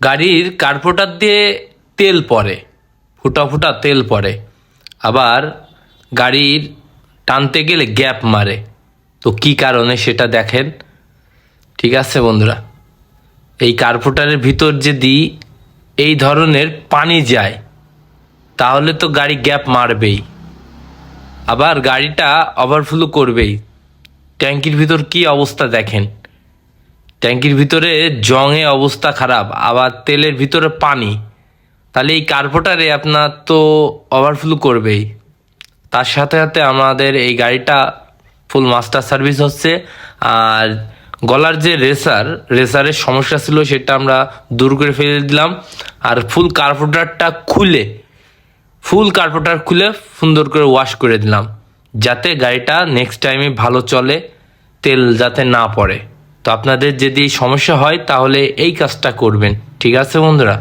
গাড়ির কার্বোরেটর দিয়ে তেল পড়ে, ফুটা ফুটা তেল পড়ে, আবার গাড়ির টানতে গেলে গ্যাপ মারে। তো কি কারণে সেটা দেখেন। ঠিক আছে বন্ধুরা, এই কার্বোরেটরের ভিতর যদি এই ধরনের পানি যায় তাহলে তো গাড়ি গ্যাপ মারবেই, আবার গাড়িটা ওভারফ্লো করবেই। ট্যাঙ্কির ভিতর কি অবস্থা দেখেন, ট্যাঙ্কির ভিতরে জংয়ে অবস্থা খারাপ, আবার তেলের ভিতরে পানি, তাহলে এই কার্বোরেটরে আপনার তো ওভারফ্লো করবেই। তার সাথে সাথে আমাদের এই গাড়িটা ফুল মাস্টার সার্ভিস হচ্ছে। আর গলার যে রেসারের সমস্যা ছিল সেটা আমরা দূর করে ফেলে দিলাম। আর ফুল কার্বোরেটর খুলে সুন্দর করে ওয়াশ করে দিলাম, যাতে গাড়িটা নেক্সট টাইমে ভালো চলে, তেল যাতে না পড়ে। তো আপনাদের যদি সমস্যা হয় তাহলে এই কাজটা করবেন। ঠিক আছে বন্ধুরা।